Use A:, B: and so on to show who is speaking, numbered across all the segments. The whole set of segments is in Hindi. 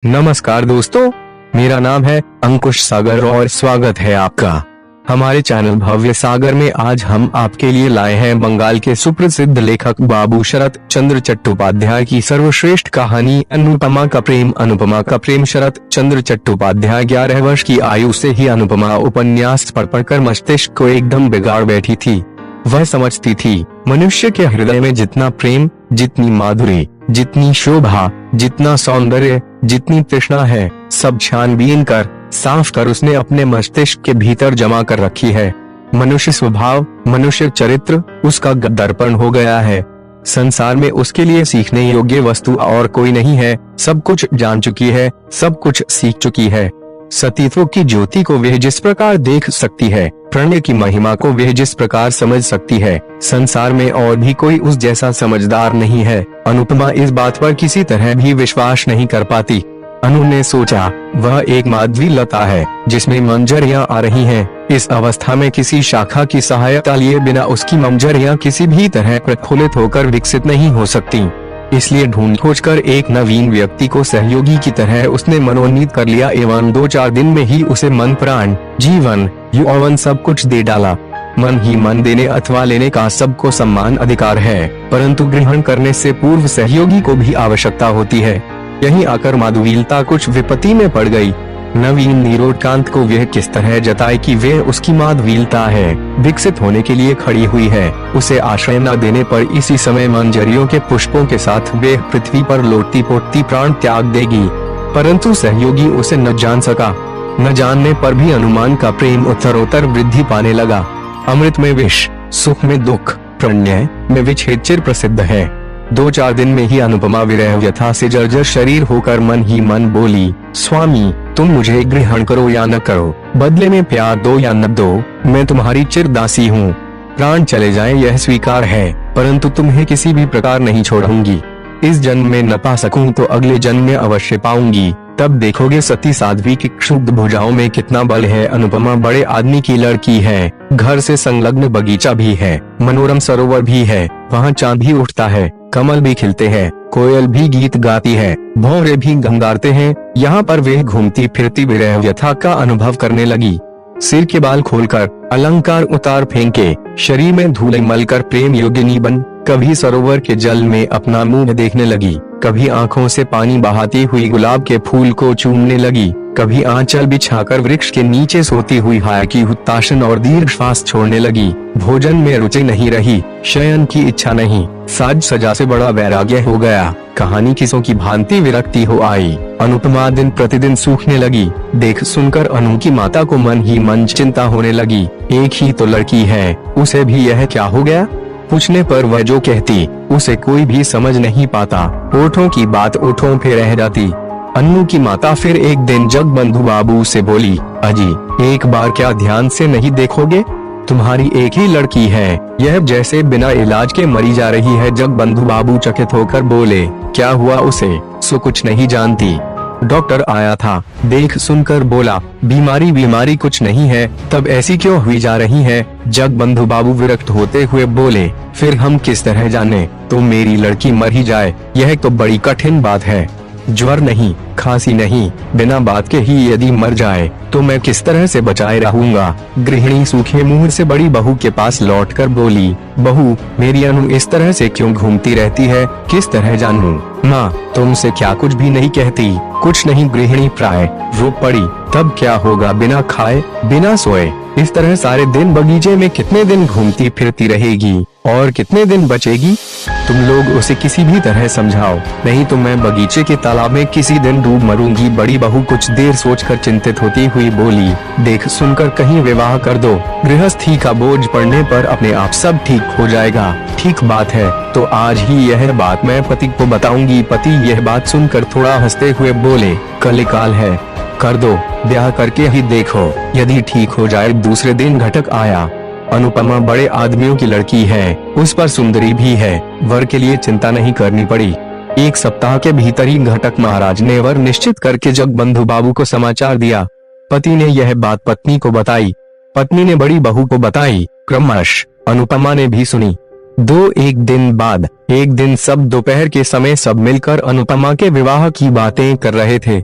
A: नमस्कार दोस्तों, मेरा नाम है अंकुश सागर और स्वागत है आपका हमारे चैनल भव्य सागर में। आज हम आपके लिए लाए हैं बंगाल के सुप्रसिद्ध लेखक बाबू शरत चंद्र चट्टोपाध्याय की सर्वश्रेष्ठ कहानी अनुपमा का प्रेम। अनुपमा का प्रेम। शरत चंद्र चट्टोपाध्याय 11 वर्ष की आयु से ही अनुपमा उपन्यास पढ़कर मस्तिष्क को एकदम बिगाड़ बैठी थी। वह समझती थी मनुष्य के हृदय में जितना प्रेम, जितनी माधुरी, जितनी शोभा, जितना सौंदर्य, जितनी तृष्णा है, सब छानबीन कर साफ कर उसने अपने मस्तिष्क के भीतर जमा कर रखी है। मनुष्य स्वभाव, मनुष्य चरित्र उसका दर्पण हो गया है। संसार में उसके लिए सीखने योग्य वस्तु और कोई नहीं है। सब कुछ जान चुकी है, सब कुछ सीख चुकी है। सतीत्व की ज्योति को वह जिस प्रकार देख सकती है, प्रणय की महिमा को वह जिस प्रकार समझ सकती है, संसार में और भी कोई उस जैसा समझदार नहीं है। अनुपमा इस बात पर किसी तरह भी विश्वास नहीं कर पाती। अनु ने सोचा, वह एक माधवी लता है जिसमें मंजरियां आ रही हैं। इस अवस्था में किसी शाखा की सहायता लिए बिना उसकी मंजरियां किसी भी तरह प्रफुल्लित होकर विकसित नहीं हो सकती। इसलिए ढूंढ खोज कर एक नवीन व्यक्ति को सहयोगी की तरह उसने मनोनीत कर लिया एवं 2-4 दिन में ही उसे मन, प्राण, जीवन, यौवन सब कुछ दे डाला। मन ही मन देने अथवा लेने का सबको समान अधिकार है, परंतु ग्रहण करने से पूर्व सहयोगी को भी आवश्यकता होती है। यहीं आकर माधुवीलता कुछ विपत्ति में पड़ गई। नवीन नीरोडकांत को वह किस तरह जताए कि वह उसकी माधुवीलता है, विकसित होने के लिए खड़ी हुई है। उसे आश्रय न देने पर इसी समय मंजरियों के पुष्पों के साथ वह पृथ्वी पर लोटती पोटती प्राण त्याग देगी। परंतु सहयोगी उसे न जान सका। न जानने पर भी अनुमान का प्रेम उत्तरोत्तर वृद्धि पाने लगा। अमृत में विष, सुख में दुख, प्रणय में विच्छेद चिर प्रसिद्ध है। 2-4 दिन में ही अनुपमा विरह व्यथा से जर्जर शरीर होकर मन ही मन बोली, स्वामी तुम मुझे ग्रहण करो या न करो, बदले में प्यार दो या न दो, मैं तुम्हारी चिरदासी हूँ। प्राण चले जाएं यह स्वीकार है, परंतु तुम्हें किसी भी प्रकार नहीं छोड़ूंगी। इस जन्म में न पा सकूं तो अगले जन्म में अवश्य पाऊंगी। तब देखोगे सती साध्वी की क्षुब्ध भुजाओं में कितना बल है। अनुपमा बड़े आदमी की लड़की है। घर से संलग्न बगीचा भी है, मनोरम सरोवर भी है, वहाँ चांद भी उठता है, कमल भी खिलते हैं, कोयल भी गीत गाती है, भौरे भी गंगारते हैं। यहाँ पर वे घूमती फिरती विरह व्यथा का अनुभव करने लगी। सिर के बाल खोलकर अलंकार उतार फेंके, शरीर में धूल मलकर प्रेम योगिनी बन कभी सरोवर के जल में अपना मुंह देखने लगी, कभी आंखों से पानी बहाती हुई गुलाब के फूल को चूमने लगी, कभी आंचल बिछाकर वृक्ष के नीचे सोती हुई हाय की हुताशन और दीर्घ श्वास छोड़ने लगी। भोजन में रुचि नहीं रही, शयन की इच्छा नहीं, साज सजा से बड़ा वैराग्य हो गया। कहानी किसों की भांति विरक्ति हो आई। अनुपमा दिन प्रतिदिन सूखने लगी। देख सुनकर अनु की माता को मन ही मन चिंता होने लगी। एक ही तो लड़की है, उसे भी यह क्या हो गया। पूछने पर वह जो कहती उसे कोई भी समझ नहीं पाता। ओठों की बात ओठों पे रह जाती। अन्नू की माता फिर एक दिन जगबंधु बाबू से बोली, अजी एक बार क्या ध्यान से नहीं देखोगे, तुम्हारी एक ही लड़की है, यह जैसे बिना इलाज के मरी जा रही है। जगबंधु बाबू चकित होकर बोले, क्या हुआ उसे, सो कुछ नहीं जानती। डॉक्टर आया था, देख सुनकर बोला, बीमारी कुछ नहीं है, तब ऐसी क्यों हुई जा रही है। जगबंधु बाबू विरक्त होते हुए बोले, फिर हम किस तरह जाने, तो मेरी लड़की मर ही जाए, यह तो बड़ी कठिन बात है। ज्वर नहीं, खांसी नहीं, बिना बात के ही यदि मर जाए तो मैं किस तरह से बचाए रहूंगा। गृहिणी सूखे मुंह से बड़ी बहू के पास लौटकर बोली, बहू मेरी अनु इस तरह से क्यों घूमती रहती है, किस तरह जानूं। माँ तुमसे क्या कुछ भी नहीं कहती। कुछ नहीं, गृहिणी प्राय रो पड़ी। तब क्या होगा, बिना खाए बिना सोए इस तरह सारे दिन बगीचे में कितने दिन घूमती फिरती रहेगी और कितने दिन बचेगी। तुम लोग उसे किसी भी तरह समझाओ, नहीं तो मैं बगीचे के तालाब में किसी दिन डूब मरूंगी। बड़ी बहू कुछ देर सोचकर चिंतित होती हुई बोली, देख सुनकर कहीं विवाह कर दो, गृहस्थी का बोझ पड़ने पर अपने आप सब ठीक हो जाएगा। ठीक बात है, तो आज ही यह बात मैं पति को बताऊंगी। पति यह बात सुनकर थोड़ा हंसते हुए बोले, कलिकाल है, कर दो, ब्याह करके ही देखो, यदि ठीक हो जाए। दूसरे दिन घटक आया। अनुपमा बड़े आदमियों की लड़की है, उस पर सुंदरी भी है, वर के लिए चिंता नहीं करनी पड़ी। 1 सप्ताह के भीतर ही घटक महाराज ने वर निश्चित करके जगबंधु बाबू को समाचार दिया। पति ने यह बात पत्नी को बताई, पत्नी ने बड़ी बहू को बताई, क्रमश अनुपमा ने भी सुनी। 2-1 दिन बाद एक दिन सब दोपहर के समय सब मिलकर अनुपमा के विवाह की बातें कर रहे थे।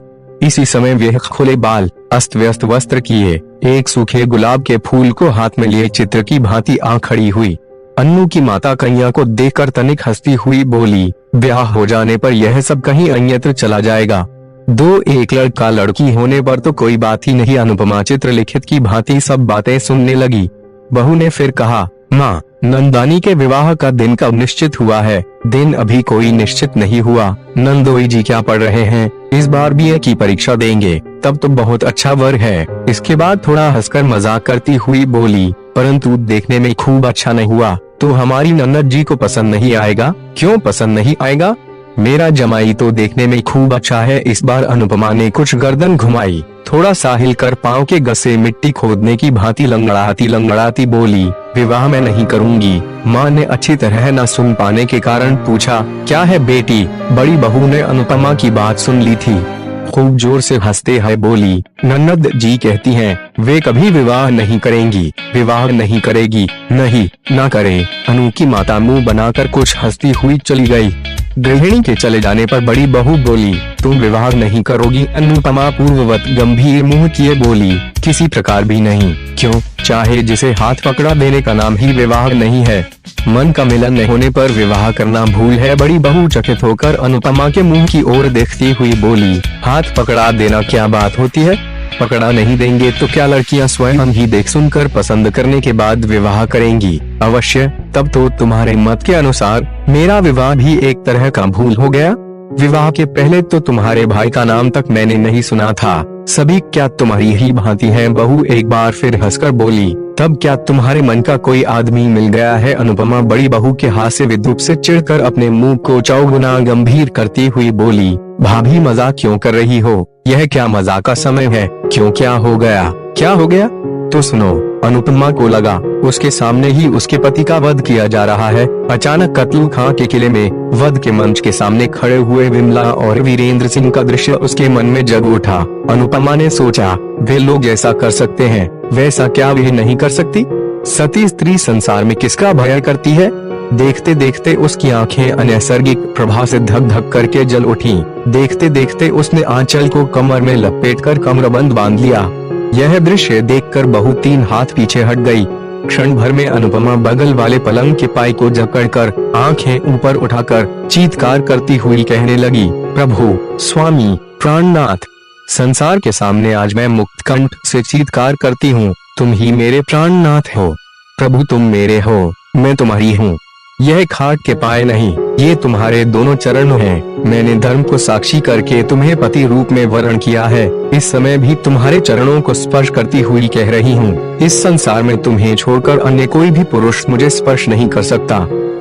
A: इसी समय वह खुले बाल, अस्त व्यस्त वस्त्र किए, एक सूखे गुलाब के फूल को हाथ में लिए चित्र की भांति आ खड़ी हुई। अन्नू की माता कन्या को देखकर तनिक हंसती हुई बोली, ब्याह हो जाने पर यह सब कहीं अन्यत्र चला जाएगा। दो एक लड़का लड़की होने पर तो कोई बात ही नहीं। अनुपमा चित्रलिखित की भांति सब बातें सुनने लगी। बहू ने फिर कहा, माँ, नंदानी के विवाह का दिन कब निश्चित हुआ है? दिन अभी कोई निश्चित नहीं हुआ। नंदोई जी क्या पढ़ रहे हैं? इस बार बीए की परीक्षा देंगे। तब तो बहुत अच्छा वर है। इसके बाद थोड़ा हंसकर मजाक करती हुई बोली, परंतु देखने में खूब अच्छा नहीं हुआ तो हमारी ननद जी को पसंद नहीं आएगा? क्यों पसंद नहीं आएगा? मेरा जमाई तो देखने में खूब अच्छा है। इस बार अनुपमा ने कुछ गर्दन घुमाई, थोड़ा सा हिलकर पांव के गसे मिट्टी खोदने की भांति लंगड़ाती बोली, विवाह मैं नहीं करूंगी। माँ ने अच्छी तरह न सुन पाने के कारण पूछा, क्या है बेटी? बड़ी बहू ने अनुपमा की बात सुन ली थी। खूब जोर से हंसते हुए बोली, ननद जी कहती हैं वे कभी विवाह नहीं करेंगी। विवाह नहीं करेगी? नहीं, ना करे। अनु की माता मुंह बनाकर कुछ हंसती हुई चली गई। गृहिणी के चले जाने पर बड़ी बहू बोली, तुम विवाह नहीं करोगी? अनुपमा पूर्ववत गंभीर मुंह किए बोली, किसी प्रकार भी नहीं। क्यों? चाहे जिसे हाथ पकड़ा देने का नाम ही विवाह नहीं है। मन का मिलन नहीं होने पर विवाह करना भूल है। बड़ी बहू चकित होकर अनुपमा के मुंह की ओर देखती हुई बोली, हाथ पकड़ा देना क्या बात होती है? पकड़ा नहीं देंगे तो क्या लड़कियां स्वयं ही देख सुनकर पसंद करने के बाद विवाह करेंगी? अवश्य। तब तो तुम्हारे मत के अनुसार मेरा विवाह भी एक तरह का भूल हो गया। विवाह के पहले तो तुम्हारे भाई का नाम तक मैंने नहीं सुना था। सभी क्या तुम्हारी ही भांति हैं? बहू एक बार फिर हंसकर बोली, तब क्या तुम्हारे मन का कोई आदमी मिल गया है? अनुपमा बड़ी बहू के हास्य विद्रूप से चिढ़कर अपने मुंह को चौगुना गंभीर करती हुई बोली, भाभी मजाक क्यों कर रही हो? यह क्या मजाक का समय है? क्यों, क्या हो गया? क्या हो गया? तो सुनो। अनुपमा को लगा उसके सामने ही उसके पति का वध किया जा रहा है। अचानक कत्ल खां के किले में वध के मंच के सामने खड़े हुए विमला और वीरेंद्र सिंह का दृश्य उसके मन में जग उठा। अनुपमा ने सोचा, वे लोग जैसा कर सकते हैं वैसा क्या वे नहीं कर सकती? सती स्त्री संसार में किसका भय करती है? देखते देखते उसकी आंखें अनैसर्गिक प्रभा से धक धक करके जल उठी। देखते देखते उसने आंचल को कमर में लपेटकर कमरबंद बांध लिया। यह दृश्य देखकर बहू 3 हाथ पीछे हट गई। क्षण भर में अनुपमा बगल वाले पलंग के पाई को जकड़कर आंखें ऊपर उठाकर चीत्कार करती हुई कहने लगी, प्रभु, स्वामी, प्राणनाथ, संसार के सामने आज मैं मुक्त कंठ से चीत्कार करती हूँ, तुम ही मेरे प्राणनाथ हो। प्रभु तुम मेरे हो, मैं तुम्हारी हूँ। यह खाट के पाए नहीं, ये तुम्हारे दोनों चरण हैं। मैंने धर्म को साक्षी करके तुम्हें पति रूप में वरण किया है। इस समय भी तुम्हारे चरणों को स्पर्श करती हुई कह रही हूँ, इस संसार में तुम्हें छोड़कर अन्य कोई भी पुरुष मुझे स्पर्श नहीं कर सकता।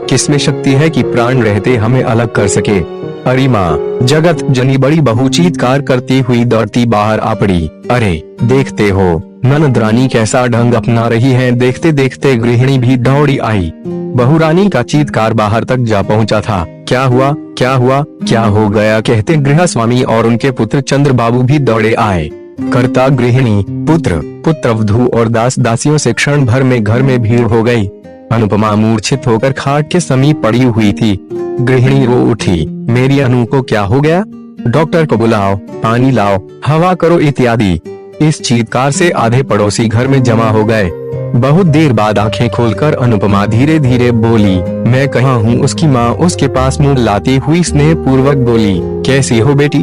A: किसमें शक्ति है कि प्राण रहते हमें अलग कर सके? अरे माँ, जगत जनी बड़ी बहू चीत्कार करती हुई दौड़ती बाहर आ पड़ी। अरे देखते हो ननद रानी कैसा ढंग अपना रही है। देखते देखते गृहिणी भी दौड़ी आई। बहू रानी का चीत्कार बाहर तक जा पहुंचा था। क्या हुआ, क्या हुआ, क्या हो गया कहते गृह स्वामी और उनके पुत्र चंद्र बाबू भी दौड़े आए। कर्ता, गृहिणी, पुत्र, पुत्रवधू और दास दासियों से क्षण भर में घर में भीड़ हो गई। अनुपमा मूर्छित होकर खाट के समीप पड़ी हुई थी। गृहिणी रो उठी, मेरी अनु को क्या हो गया? डॉक्टर को बुलाओ, पानी लाओ, हवा करो इत्यादि। इस चीत्कार से आधे पड़ोसी घर में जमा हो गए। बहुत देर बाद आंखें खोलकर अनुपमा धीरे धीरे बोली, मैं कहाँ हूँ? उसकी माँ उसके पास मुंह लाती हुई स्नेह पूर्वक बोली, कैसी हो बेटी?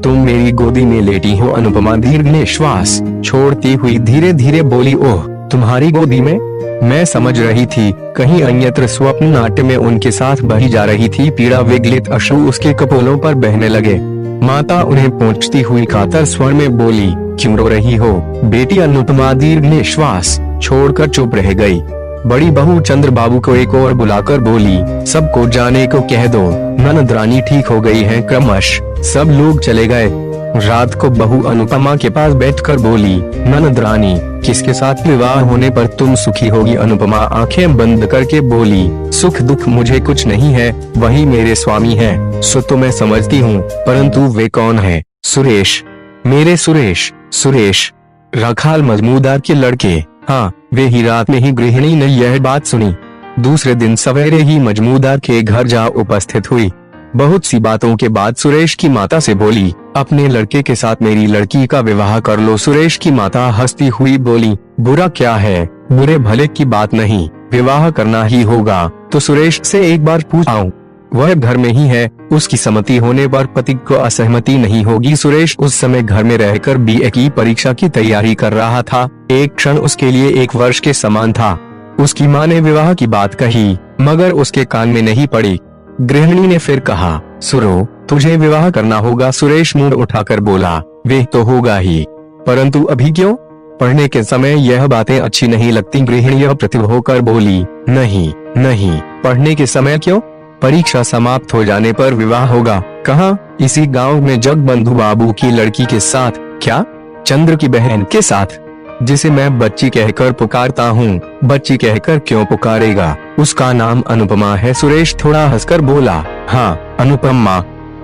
A: तुम मेरी गोदी में लेटी हो। अनुपमा दीर्घ निश्वास छोड़ती हुई धीरे धीरे बोली, ओह, तुम्हारी गोदी में? मैं समझ रही थी कहीं अन्यत्र स्वप्न नाट्य में उनके साथ बही जा रही थी। पीड़ा विगलित अश्रु उसके कपोलों पर बहने लगे। माता उन्हें पहुँचती हुई कातर स्वर में बोली, क्यों रो रही हो बेटी? अनुपमा दीर्घ निश्वास छोड़कर चुप रह गई। बड़ी बहू चंद्र बाबू को एक और बुलाकर बोली, सबको जाने को कह दो, ननद रानी ठीक हो गई है। क्रमश सब लोग चले गए। रात को बहू अनुपमा के पास बैठकर बोली, ननद रानी, किसके साथ विवाह होने पर तुम सुखी होगी? अनुपमा आंखें बंद करके बोली, सुख दुख मुझे कुछ नहीं है, वही मेरे स्वामी हैं। सो तो मैं समझती हूँ, परंतु वे कौन है? सुरेश, मेरे सुरेश। सुरेश रखाल मजमूदार के लड़के। हाँ, वे ही। रात में ही गृहिणी ने यह बात सुनी। दूसरे दिन सवेरे ही मजमूदार के घर जा उपस्थित हुई। बहुत सी बातों के बाद सुरेश की माता से बोली, अपने लड़के के साथ मेरी लड़की का विवाह कर लो। सुरेश की माता हंसती हुई बोली, बुरा क्या है, बुरे भले की बात नहीं, विवाह करना ही होगा। तो सुरेश से एक बार पूछाऊं, वह घर में ही है, उसकी सम्मति होने पर पति को असहमति नहीं होगी। सुरेश उस समय घर में रहकर बीए की परीक्षा की तैयारी कर रहा था। एक क्षण उसके लिए 1 वर्ष के समान था। उसकी माँ ने विवाह की बात कही, मगर उसके कान में नहीं पड़ी। गृहिणी ने फिर कहा, सुरो, तुझे विवाह करना होगा। सुरेश मुंह उठाकर बोला, वे तो होगा ही, परंतु अभी क्यों? पढ़ने के समय यह बातें अच्छी नहीं लगती। गृहिणी प्रतिभ होकर बोली, नहीं नहीं, पढ़ने के समय क्यों? परीक्षा समाप्त हो जाने पर विवाह होगा। कहाँ? इसी गांव में जगबंधु बाबू की लड़की के साथ। क्या? चंद्र की बहन के साथ, जिसे मैं बच्ची कहकर पुकारता हूँ। बच्ची कहकर क्यों पुकारेगा? उसका नाम अनुपमा है। सुरेश थोड़ा हंसकर बोला, हाँ अनुपमा।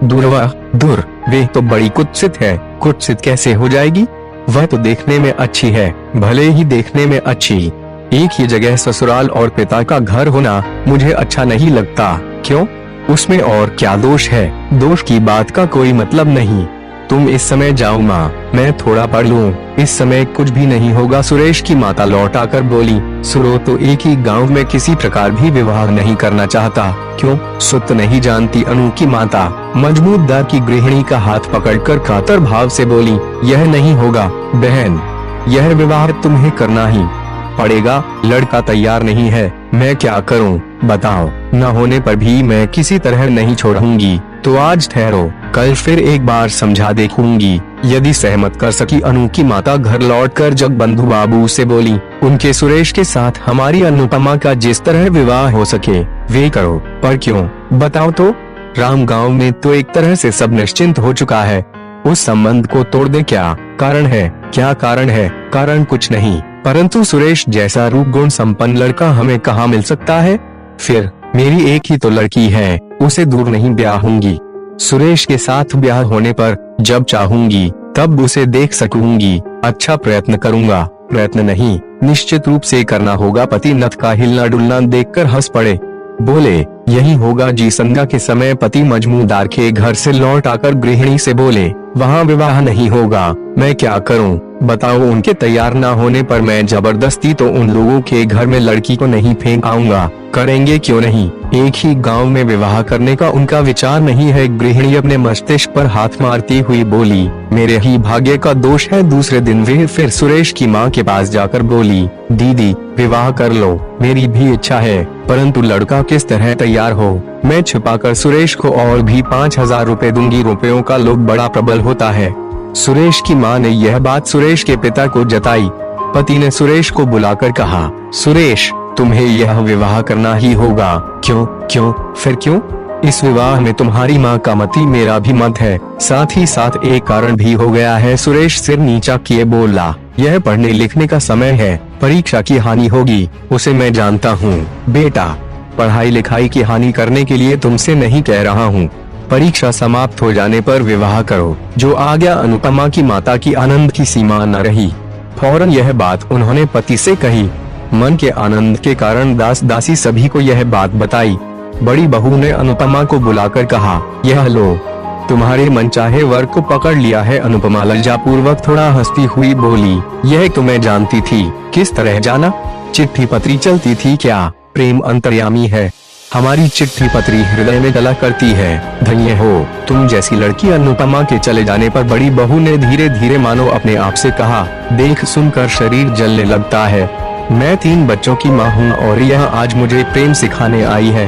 A: दूर, वे तो बड़ी कुत्सित है। कुत्सित कैसे हो जाएगी? वह तो देखने में अच्छी है, भले ही देखने में अच्छी। एक ही जगह ससुराल और पिता का घर होना मुझे अच्छा नहीं लगता। क्यों? उसमें और क्या दोष है? दोष की बात का कोई मतलब नहीं। तुम इस समय जाओ माँ, मैं थोड़ा पढ़ लूँ। इस समय कुछ भी नहीं होगा। सुरेश की माता लौट आकर बोली, सुरो तो एक ही गांव में किसी प्रकार भी विवाह नहीं करना चाहता। क्यों? सुत नहीं जानती। अनु की माता मजबूतदार की गृहिणी का हाथ पकड़कर कातर भाव से बोली, यह नहीं होगा बहन, यह विवाह तुम्हें करना ही पड़ेगा। लड़का तैयार नहीं है, मैं क्या करूं? बताओ। न होने पर भी मैं किसी तरह नहीं छोड़ूंगी। तो आज ठहरो, कल फिर एक बार समझा देखूंगी। यदि सहमत कर सकी। अनु की माता घर लौटकर जगबंधु बाबू से बोली, उनके सुरेश के साथ हमारी अनुपमा का जिस तरह विवाह हो सके वे करो। पर क्यों? बताओ तो। राम गांव में तो एक तरह से सब निश्चिंत हो चुका है, उस संबंध को तोड़ दे। क्या कारण है? क्या कारण है? कारण कुछ नहीं, परंतु सुरेश जैसा रूप गुण संपन्न लड़का हमें कहाँ मिल सकता है? फिर मेरी एक ही तो लड़की है, उसे दूर नहीं ब्याहूंगी। सुरेश के साथ ब्याह होने पर जब चाहूंगी तब उसे देख सकूंगी। अच्छा प्रयत्न करूंगा। प्रयत्न नहीं, निश्चित रूप से करना होगा। पति नथ का हिलना डुलना देखकर हंस पड़े, बोले, यही होगा जी। संध्या के समय पति मजमूदार के घर से लौट आकर गृहिणी से बोले, वहाँ विवाह नहीं होगा, मैं क्या करूँ? बताओ। उनके तैयार न होने पर मैं जबरदस्ती तो उन लोगों के घर में लड़की को नहीं फेंक आऊंगा। करेंगे क्यों नहीं? एक ही गांव में विवाह करने का उनका विचार नहीं है। गृहिणी अपने मस्तिष्क पर हाथ मारती हुई बोली, मेरे ही भाग्य का दोष है। दूसरे दिन वे फिर सुरेश की माँ के पास जाकर बोली, दीदी विवाह कर लो, मेरी भी इच्छा है, परंतु लड़का किस तरह तैयार हो? मैं छिपाकर सुरेश को और भी 5,000 रुपए दूंगी। रुपयों का लोभ बड़ा प्रबल होता है। सुरेश की माँ ने यह बात सुरेश के पिता को जताई। पति ने सुरेश को बुलाकर कहा, सुरेश तुम्हें यह विवाह करना ही होगा। क्यों? क्यों? फिर क्यों? इस विवाह में तुम्हारी माँ का मत, मेरा भी मत है। साथ ही साथ एक कारण भी हो गया है। सुरेश सिर नीचा किए बोला, यह पढ़ने लिखने का समय है, परीक्षा की हानि होगी, उसे मैं जानता हूँ। बेटा, पढ़ाई लिखाई की हानि करने के लिए तुमसे नहीं कह रहा हूँ। परीक्षा समाप्त हो जाने पर विवाह करो। जो आ गया। अनुपमा की माता की आनंद की सीमा न रही। फौरन यह बात उन्होंने पति से कही। मन के आनंद के कारण दास दासी सभी को यह बात बताई। बड़ी बहू ने अनुपमा को बुलाकर कहा, यह लो, तुम्हारे मनचाहे वर को पकड़ लिया है। अनुपमा लज्जापूर्वक थोड़ा हंसती हुई बोली, यह तो मैं जानती थी। किस तरह जाना? चिट्ठी पत्री चलती थी क्या? प्रेम अंतर्यामी है, हमारी चिट्ठी पत्री हृदय में डला करती है। धन्य हो तुम जैसी लड़की। अनुपमा के चले जाने पर बड़ी बहू ने धीरे धीरे मानो अपने आप से कहा, देख सुनकर शरीर जलने लगता है। मैं 3 बच्चों की माँ हूँ और यह आज मुझे प्रेम सिखाने आई है।